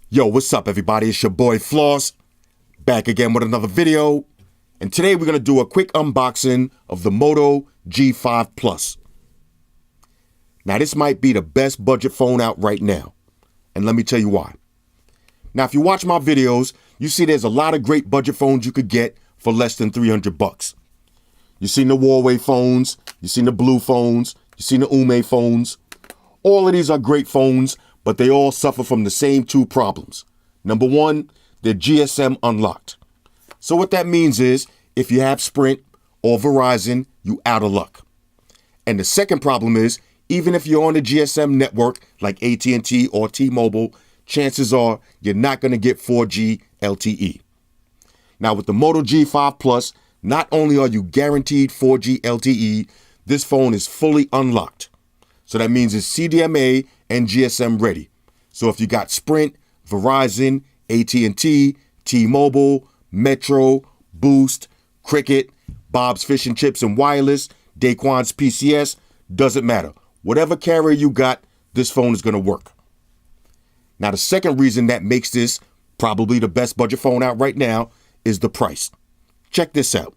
Yo, what's up everybody? It's your boy Floss, back again with another video. And today we're going to do a quick unboxing of the Moto G5 Plus. Now this might be the best budget phone out right now. And let me tell you why. Now if you watch my videos, you see there's a lot of great budget phones you could get for less than 300 bucks. You've seen the Huawei phones, you've seen the Blue phones, you've seen the Ume phones. All of these are great phones, but they all suffer from the same two problems. Number one, they're GSM unlocked. So what that means is, if you have Sprint or Verizon, you out of luck. And the second problem is, even if you're on the GSM network like at&t or T-Mobile, chances are you're not going to get 4G LTE. Now with the Moto G5 Plus, not only are you guaranteed 4G LTE, this phone is fully unlocked. So that means it's CDMA and GSM ready. So if you got Sprint, Verizon, at&t, T-Mobile, Metro, Boost, Cricket, Bob's Fish and Chips and Wireless, Daquan's PCS, doesn't matter. Whatever carrier you got, this phone is going to work. Now the second reason that makes this probably the best budget phone out right now is the price. Check this out.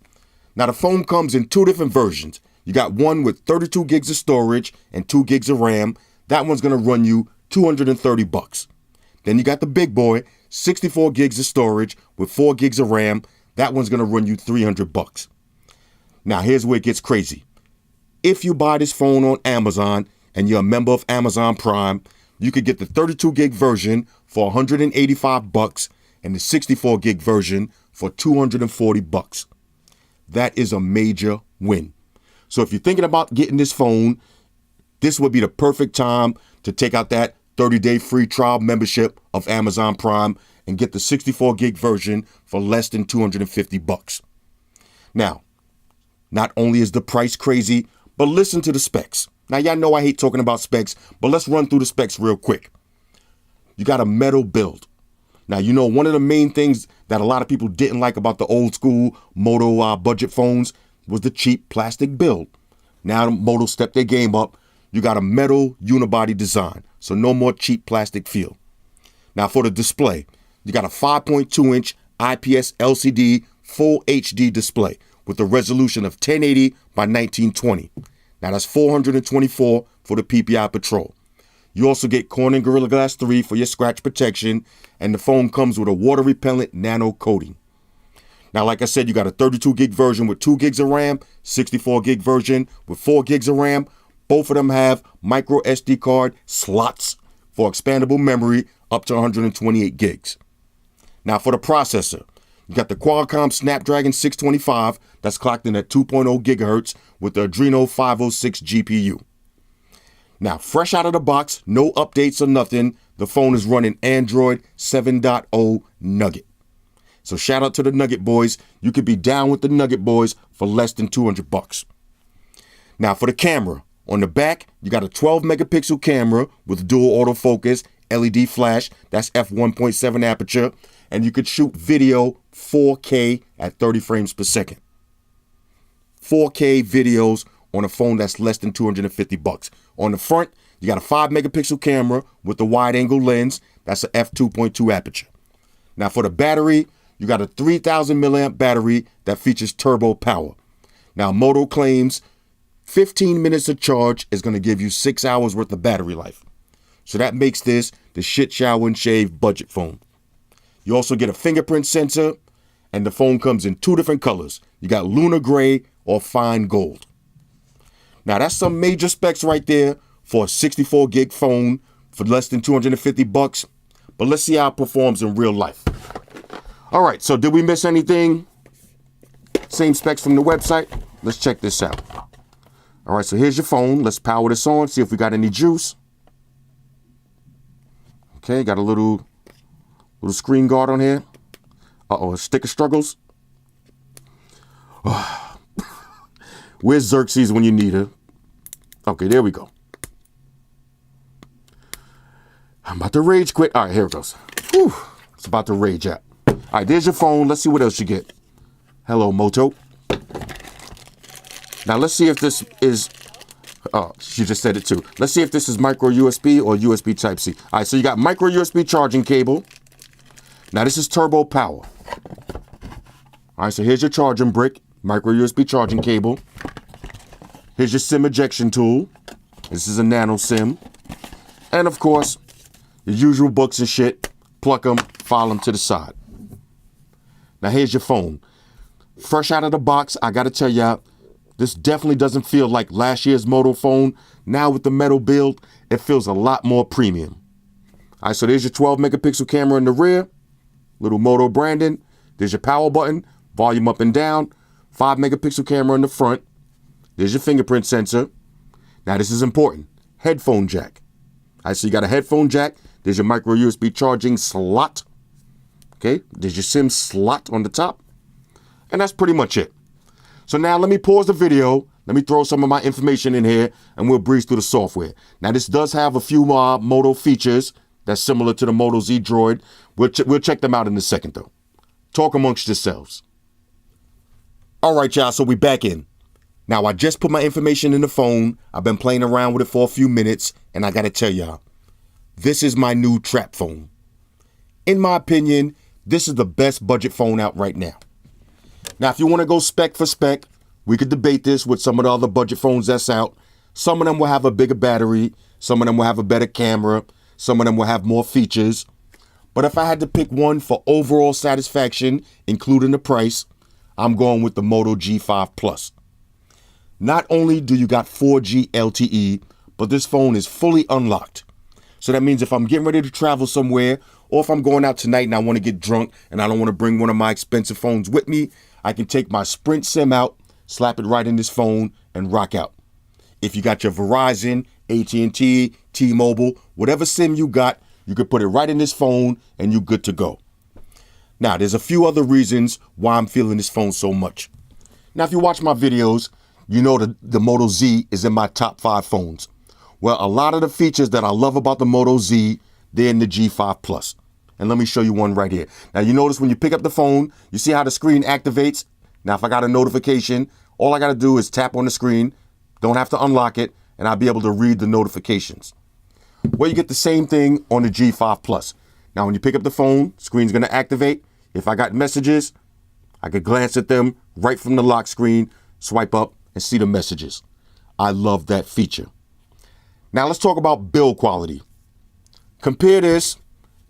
Now the phone comes in two different versions. You got one with 32 gigs of storage and 2 gigs of RAM. That one's going to run you 230 bucks. Then you got the big boy, 64 gigs of storage with 4 gigs of RAM. That one's going to run you 300 bucks. Now here's where it gets crazy. If you buy this phone on Amazon and you're a member of Amazon Prime, you could get the 32 gig version for 185 bucks and the 64 gig version for 240 bucks. That is a major win. So if you're thinking about getting this phone, this would be the perfect time to take out that 30-day free trial membership of Amazon Prime and get the 64 gig version for less than 250 bucks. Now, not only is the price crazy, but listen to the specs. Now, y'all know I hate talking about specs, but let's run through the specs real quick. You got a metal build. Now, you know, one of the main things that a lot of people didn't like about the old school Moto budget phones was the cheap plastic build. Now Moto stepped their game up. You got a metal unibody design, so no more cheap plastic feel. Now for the display, you got a 5.2-inch IPS LCD full HD display with a resolution of 1080 by 1920. Now that's 424 for the PPI Patrol. You also get Corning Gorilla Glass 3 for your scratch protection, and the phone comes with a water repellent nano coating. Now, like I said, you got a 32 gig version with 2 gigs of RAM, 64 gig version with 4 gigs of RAM. Both of them have microSD card slots for expandable memory up to 128 gigs. Now, for the processor, you got the Qualcomm Snapdragon 625 that's clocked in at 2.0 gigahertz with the Adreno 506 GPU. Now, fresh out of the box, no updates or nothing, the phone is running Android 7.0 Nougat. So shout out to the Nougat boys. You could be down with the Nougat boys for less than 200 bucks. Now for the camera, on the back, you got a 12 megapixel camera with dual autofocus, LED flash, that's f1.7 aperture, and you could shoot video 4K at 30 frames per second. 4K videos on a phone that's less than 250 bucks. On the front, you got a 5 megapixel camera with the wide angle lens, that's a f2.2 aperture. Now for the battery, you got a 3,000 milliamp battery that features TurboPower. Now, Moto claims 15 minutes of charge is going to give you 6 hours worth of battery life. So that makes this the shit shower and shave budget phone. You also get a fingerprint sensor, and the phone comes in 2 different colors. You got lunar gray or fine gold. Now, that's some major specs right there for a 64 gig phone for less than 250 bucks. But let's see how it performs in real life. All right, so did we miss anything? Same specs from the website. Let's check this out. All right, so here's your phone. Let's power this on, see if we got any juice. Okay, got a little screen guard on here. Uh-oh, sticker struggles. Where's Xerxes when you need her? Okay, there we go. I'm about to rage quit. All right, here it goes. Whew, it's about to rage out. All right, there's your phone. Let's see what else you get. Hello, Moto. Now, let's see if this is... Oh, she just said it too. Let's see if this is micro USB or USB Type-C. All right, so you got micro USB charging cable. Now this is TurboPower. All right, so here's your charging brick, micro USB charging cable. Here's your SIM ejection tool. This is a nano SIM. And of course, the usual books and shit. Pluck them, file them to the side. Now here's your phone. Fresh out of the box, I gotta tell y'all, this definitely doesn't feel like last year's Moto phone. Now with the metal build, it feels a lot more premium. All right, so there's your 12 megapixel camera in the rear, little Moto branding. There's your power button, volume up and down, 5 megapixel camera in the front. There's your fingerprint sensor. Now this is important, headphone jack. All right, so you got a headphone jack. There's your micro USB charging slot. Okay, there's your SIM slot on the top. And that's pretty much it. So now let me pause the video. Let me throw some of my information in here and we'll breeze through the software. Now this does have a few Moto features that's similar to the Moto Z Droid. We'll check them out in a second though. Talk amongst yourselves. All right, y'all, so we back in. Now I just put my information in the phone. I've been playing around with it for a few minutes and I gotta tell y'all, this is my new trap phone. In my opinion, this is the best budget phone out right now. Now, if you want to go spec for spec, we could debate this with some of the other budget phones that's out. Some of them will have a bigger battery. Some of them will have a better camera. Some of them will have more features. But if I had to pick one for overall satisfaction, including the price, I'm going with the Moto G5 Plus. Not only do you got 4G LTE, but this phone is fully unlocked. So that means if I'm getting ready to travel somewhere, or if I'm going out tonight and I want to get drunk and I don't want to bring one of my expensive phones with me, I can take my Sprint SIM out, slap it right in this phone, and rock out. If you got your Verizon, at&t, T-Mobile, whatever SIM you got, you could put it right in this phone and you're good to go. Now, there's a few other reasons why I'm feeling this phone so much. Now, if you watch my videos, you know the Moto Z is in my top 5 phones. Well, a lot of the features that I love about the Moto Z, they're in the G5 Plus. And let me show you one right here. Now, you notice when you pick up the phone, you see how the screen activates? Now, if I got a notification, all I got to do is tap on the screen, don't have to unlock it, and I'll be able to read the notifications. Well, you get the same thing on the G5 Plus. Now, when you pick up the phone, screen's going to activate. If I got messages, I could glance at them right from the lock screen, swipe up, and see the messages. I love that feature. Now, let's talk about build quality. Compare this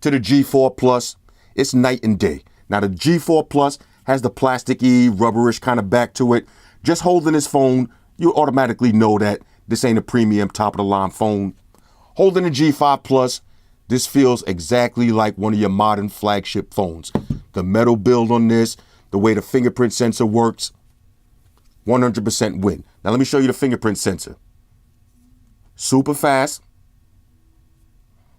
to the G4 Plus, it's night and day. Now the G4 Plus has the plasticky, rubberish kind of back to it. Just holding this phone, you automatically know that this ain't a premium top of the line phone. Holding the G5 Plus, this feels exactly like one of your modern flagship phones. The metal build on this, the way the fingerprint sensor works, 100% win. Now let me show you the fingerprint sensor. Super fast.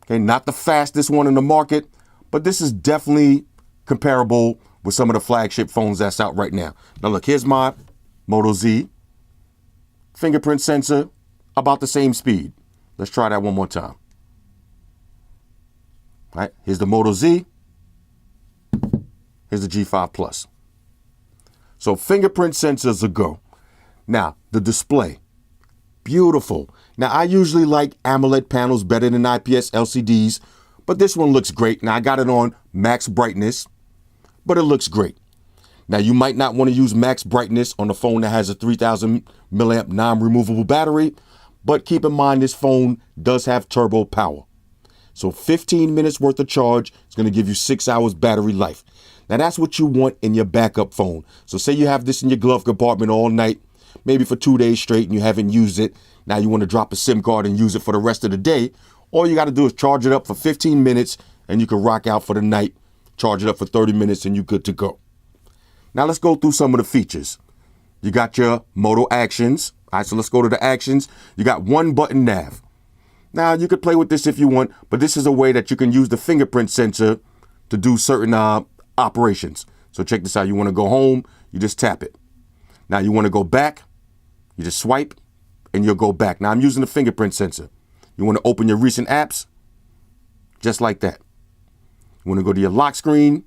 Okay, not the fastest one in the market, but this is definitely comparable with some of the flagship phones that's out right now. Now look, here's my Moto Z. Fingerprint sensor, about the same speed. Let's try that one more time. All right, here's the Moto Z. Here's the G5 Plus. So fingerprint sensors a go. Now, the display. Beautiful. Now, I usually like AMOLED panels better than IPS LCDs, but this one looks great. Now, I got it on max brightness, but it looks great. Now, you might not want to use max brightness on a phone that has a 3000 milliamp non-removable battery, but keep in mind this phone does have TurboPower. So 15 minutes worth of charge is going to give you 6 hours battery life. Now, that's what you want in your backup phone. So say you have this in your glove compartment all night, maybe for 2 days straight, and you haven't used it. Now you want to drop a SIM card and use it for the rest of the day. All you got to do is charge it up for 15 minutes and you can rock out for the night. Charge it up for 30 minutes and you're good to go. Now let's go through some of the features. You got your Moto Actions. All right, so let's go to the Actions. You got one button nav. Now you could play with this if you want, but this is a way that you can use the fingerprint sensor to do certain operations. So check this out. You want to go home, you just tap it. Now you want to go back, you just swipe and you'll go back. Now I'm using the fingerprint sensor. You want to open your recent apps, just like that. You want to go to your lock screen,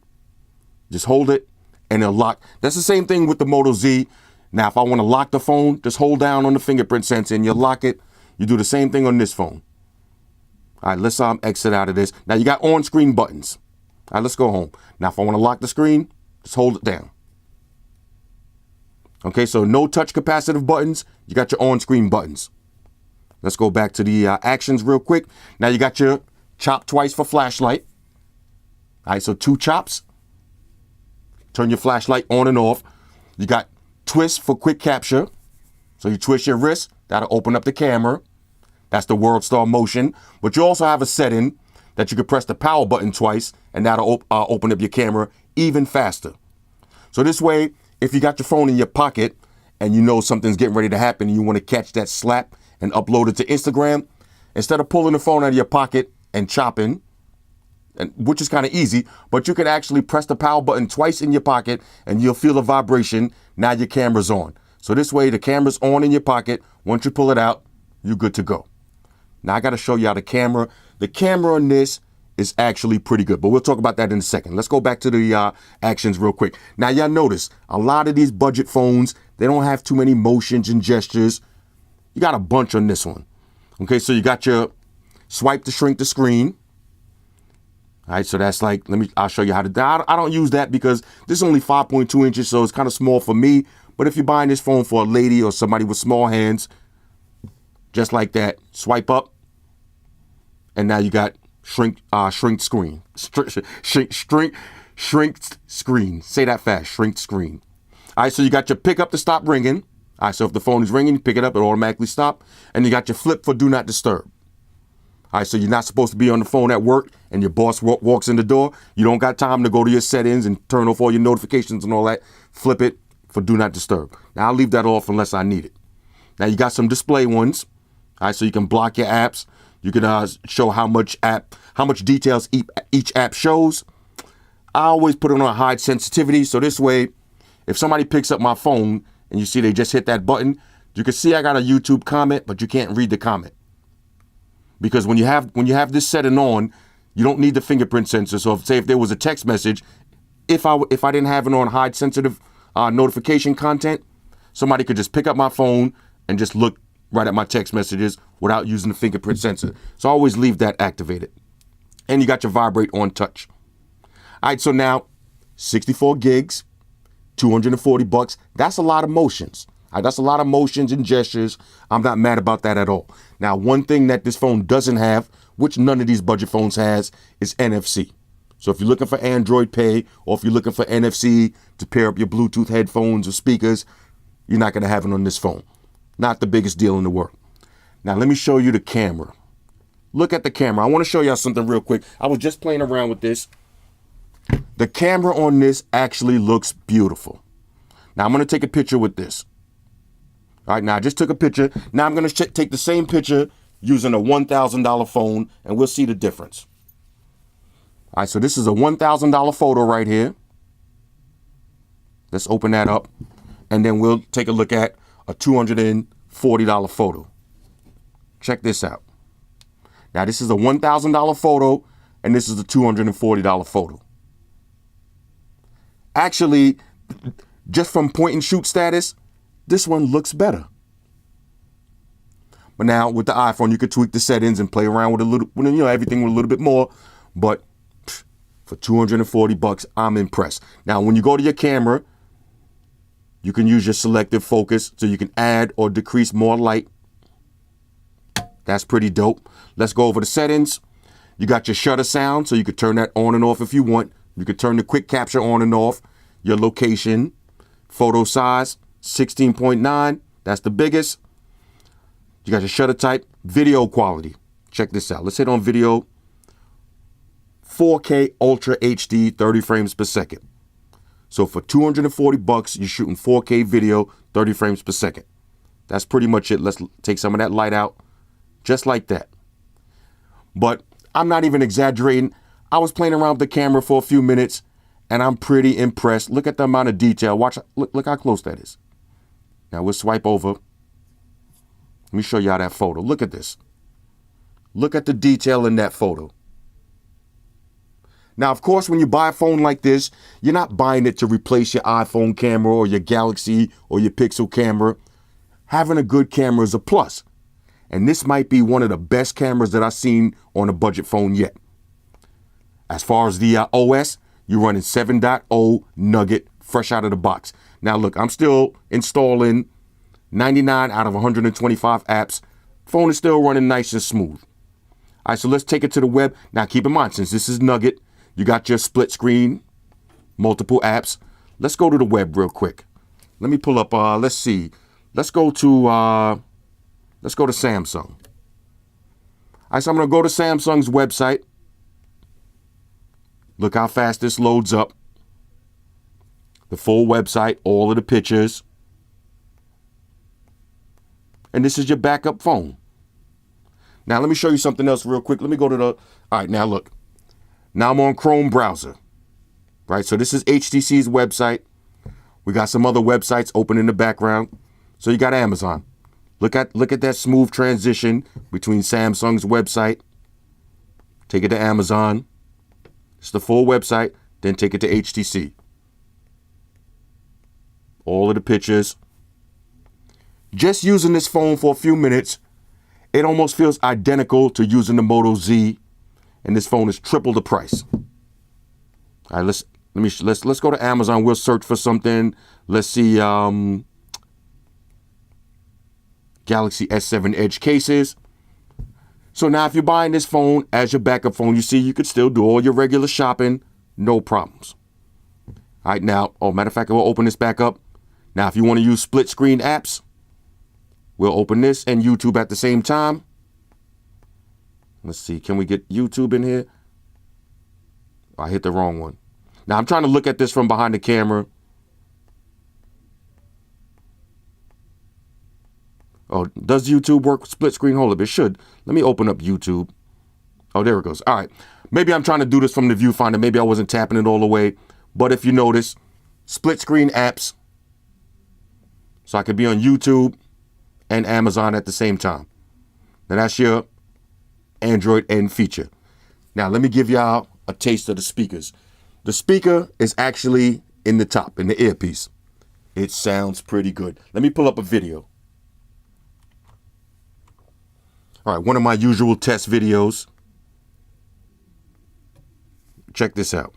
just hold it and it'll lock. That's the same thing with the Moto Z. Now if I want to lock the phone, just hold down on the fingerprint sensor and you lock it. You do the same thing on this phone. All right, let's exit out of this. Now you got on-screen buttons. All right, let's go home. Now, if I want to lock the screen, just hold it down. Okay, so no touch capacitive buttons. You got your on-screen buttons. Let's go back to the actions real quick. Now you got your chop twice for flashlight. All right, so 2 chops. Turn your flashlight on and off. You got twist for quick capture. So you twist your wrist, that'll open up the camera. That's the World Star motion. But you also have a setting that you can press the power button twice, and that'll open up your camera even faster. So this way, if you got your phone in your pocket and you know something's getting ready to happen and you want to catch that slap and upload it to Instagram, instead of pulling the phone out of your pocket and chopping, which is kind of easy, but you can actually press the power button twice in your pocket and you'll feel a vibration. Now your camera's on. So this way the camera's on in your pocket. Once you pull it out, you're good to go. Now I got to show you how the camera on this is actually pretty good, but we'll talk about that in a second. Let's go back to the actions real quick. Now y'all notice a lot of these budget phones, they don't have too many motions and gestures. You got a bunch on this one. Okay, so you got your swipe to shrink the screen. All right, so that's like, I'll show you how to, I don't use that because this is only 5.2 inches, so it's kind of small for me. But if you're buying this phone for a lady or somebody with small hands, just like that, swipe up, and now you got shrink screen. Shrink screen. Say that fast, shrink screen. All right, so you got your pick up to stop ringing. All right, so if the phone is ringing, you pick it up, it automatically stop. And you got your flip for do not disturb. All right, so you're not supposed to be on the phone at work and your boss walks in the door. You don't got time to go to your settings and turn off all your notifications and all that. Flip it for do not disturb. Now, I'll leave that off unless I need it. Now, you got some display ones. All right, so you can block your apps. You can show how much details each app shows. I always put it on hide sensitivity. So this way, if somebody picks up my phone and you see they just hit that button, you can see I got a YouTube comment, but you can't read the comment. Because when you have this setting on, you don't need the fingerprint sensor. So if there was a text message, if I didn't have it on hide sensitive notification content, somebody could just pick up my phone and just look right at my text messages without using the fingerprint sensor. So I always leave that activated. And you got your vibrate on touch. All right, so now 64 gigs, $240. That's a lot of motions. All right, that's a lot of motions and gestures. I'm not mad about that at all. Now, one thing that this phone doesn't have, which none of these budget phones has, is NFC. So if you're looking for Android Pay or if you're looking for NFC to pair up your Bluetooth headphones or speakers, you're not going to have it on this phone. Not the biggest deal in the world. Now, let me show you the camera. Look at the camera. I want to show y'all something real quick. I was just playing around with this. The camera on this actually looks beautiful. Now, I'm going to take a picture with this. All right, now I just took a picture. Now I'm going to take the same picture using a $1,000 phone, and we'll see the difference. All right, so this is a $1,000 photo right here. Let's open that up, and then we'll take a look at a $240 photo. Check this out. Now, this is a $1,000 photo, and this is a $240 photo. Actually, just from point and shoot status, this one looks better. But now with the iPhone, you could tweak the settings and play around with a little, everything with a little bit more. But for $240, I'm impressed. Now, when you go to your camera, you can use your selective focus so you can add or decrease more light. That's pretty dope. Let's go over the settings. You got your shutter sound, so you could turn that on and off if you want. You could turn the quick capture on and off. Your location, photo size, 16.9, that's the biggest. You got your shutter type, video quality. Check this out. Let's hit on video. 4K Ultra HD, 30 frames per second. So for $240, you're shooting 4K video, 30 frames per second. That's pretty much it. Let's take some of that light out, just like that. But I'm not even exaggerating. I was playing around with the camera for a few minutes, and I'm pretty impressed. Look at the amount of detail. Watch, look how close that is. Now we'll swipe over. Let me show y'all that photo. Look at this. Look at the detail in that photo. Now, of course, when you buy a phone like this, you're not buying it to replace your iPhone camera or your Galaxy or your Pixel camera. Having a good camera is a plus. And this might be one of the best cameras that I've seen on a budget phone yet. As far as the OS, you're running 7.0 Nougat fresh out of the box. Now look, I'm still installing 99 out of 125 apps. Phone is still running nice and smooth. All right, so let's take it to the web. Now keep in mind, since this is Nougat, you got your split screen, multiple apps. Let's go to the web real quick. Let me pull up, let's see. Let's go to Samsung. All right, so I'm gonna go to Samsung's website. Look how fast this loads up. The full website, all of the pictures. And this is your backup phone. Now, let me show you something else real quick. Let me go to all right, now look. Now I'm on Chrome browser, right? So this is HTC's website. We got some other websites open in the background. So you got Amazon. Look at that smooth transition between Samsung's website. Take it to Amazon. It's the full website. Then take it to HTC. All of the pictures. Just using this phone for a few minutes, it almost feels identical to using the Moto Z, and this phone is triple the price. All right, let's go to Amazon. We'll search for something. Let's see, Galaxy S7 Edge cases. So now if you're buying this phone as your backup phone, you see you could still do all your regular shopping, no problems. All right, now, matter of fact, we'll open this back up. Now, if you want to use split screen apps, we'll open this and YouTube at the same time. Let's see, can we get YouTube in here? I hit the wrong one. Now, I'm trying to look at this from behind the camera. Oh, does YouTube work with split screen? Hold up, it should. Let me open up YouTube. Oh, there it goes. All right. Maybe I'm trying to do this from the viewfinder. Maybe I wasn't tapping it all the way. But if you notice, split screen apps. So I could be on YouTube and Amazon at the same time. Now that's your Android N feature. Now let me give y'all a taste of the speakers. The speaker is actually in the top, in the earpiece. It sounds pretty good. Let me pull up a video. All right, one of my usual test videos. Check this out.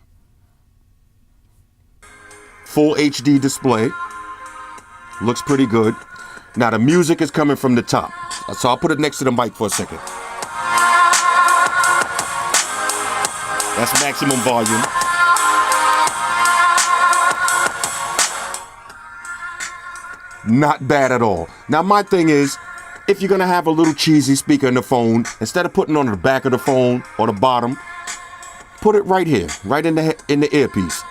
Full HD display. Looks pretty good. Now the music is coming from the top. So I'll put it next to the mic for a second. That's maximum volume. Not bad at all. Now my thing is, if you're gonna have a little cheesy speaker in the phone, instead of putting it on the back of the phone or the bottom, put it right here, right in the earpiece.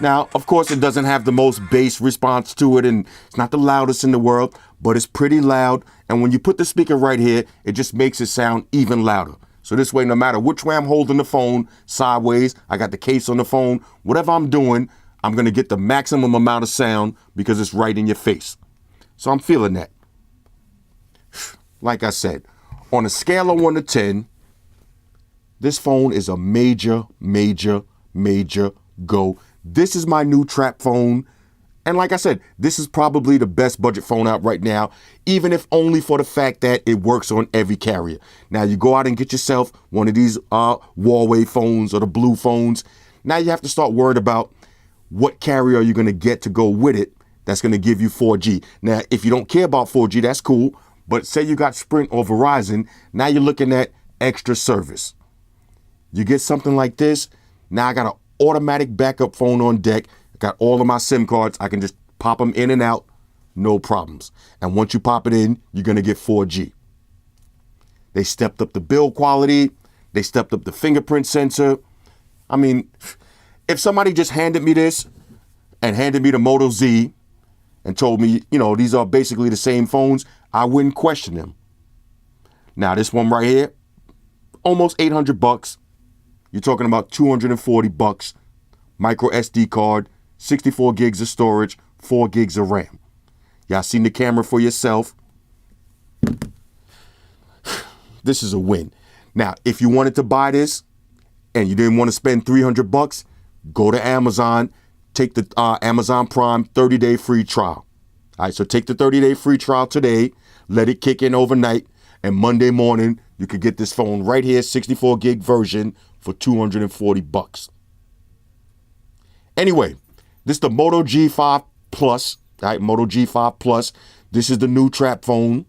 Now, of course, it doesn't have the most bass response to it, and it's not the loudest in the world, but it's pretty loud. And when you put the speaker right here, it just makes it sound even louder. So this way, no matter which way I'm holding the phone, sideways, I got the case on the phone, whatever I'm doing, I'm gonna get the maximum amount of sound because it's right in your face. So I'm feeling that. Like I said, on a scale of 1 to 10, this phone is a major, major, major go. This is my new trap phone. And like I said, this is probably the best budget phone out right now, even if only for the fact that it works on every carrier. Now you go out and get yourself one of these Huawei phones or the blue phones. Now you have to start worried about what carrier are you going to get to go with it that's going to give you 4G. Now, if you don't care about 4G, that's cool. But say you got Sprint or Verizon, now you're looking at extra service. You get something like this, now I got an automatic backup phone on deck. I got all of my SIM cards. I can just pop them in and out, no problems. And once you pop it in, you're going to get 4G. They stepped up the build quality. They stepped up the fingerprint sensor. I mean, if somebody just handed me this and handed me the Moto Z and told me, you know, these are basically the same phones, I wouldn't question them. Now, this one right here, almost $800. You're talking about $240. Micro SD card, 64 gigs of storage, 4 gigs of RAM. Y'all seen the camera for yourself. This is a win. Now, if you wanted to buy this and you didn't want to spend $300, go to Amazon, take the Amazon Prime 30-day free trial. All right, so take the 30-day free trial today, let it kick in overnight, and Monday morning, you could get this phone right here, 64 gig version for $240. Anyway, this is the Moto G5 Plus. All right, Moto G5 Plus. This is the new trap phone.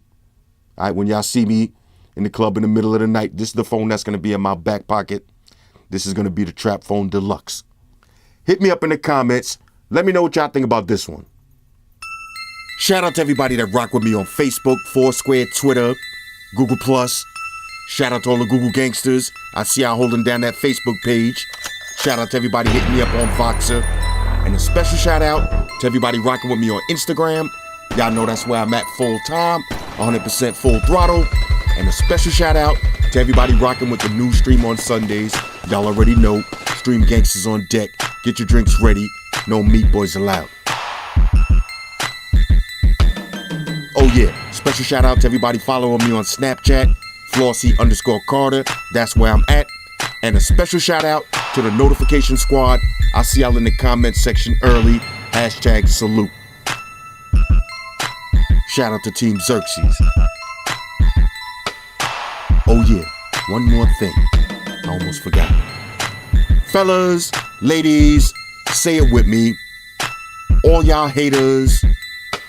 All right, when y'all see me in the club in the middle of the night, this is the phone that's going to be in my back pocket. This is going to be the Trap Phone Deluxe. Hit me up in the comments. Let me know what y'all think about this one. Shout out to everybody that rock with me on Facebook, Foursquare, Twitter, Google+. Shout out to all the Google gangsters. I see y'all holding down that Facebook page. Shout out to everybody hitting me up on Voxer. And a special shout out to everybody rocking with me on Instagram. Y'all know that's where I'm at full time, 100% full throttle. And a special shout out to everybody rocking with the new stream on Sundays. Y'all already know, Stream Gangsters on deck. Get your drinks ready. No meat boys allowed. Oh yeah, special shout out to everybody following me on Snapchat, Flossy_Carter. That's where I'm at. And a special shout out to the notification squad. I'll see y'all in the comment section early. #salute. Shout out to Team Xerxes. Oh yeah, one more thing. I almost forgot. Fellas, ladies, say it with me. All y'all haters,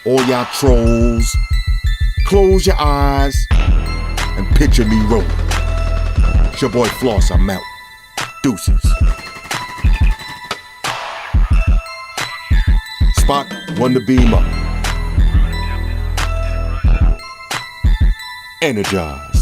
all y'all trolls, close your eyes and picture me rolling. It's your boy Floss, I'm out. Deuces. Spock, one to beam up. Energize.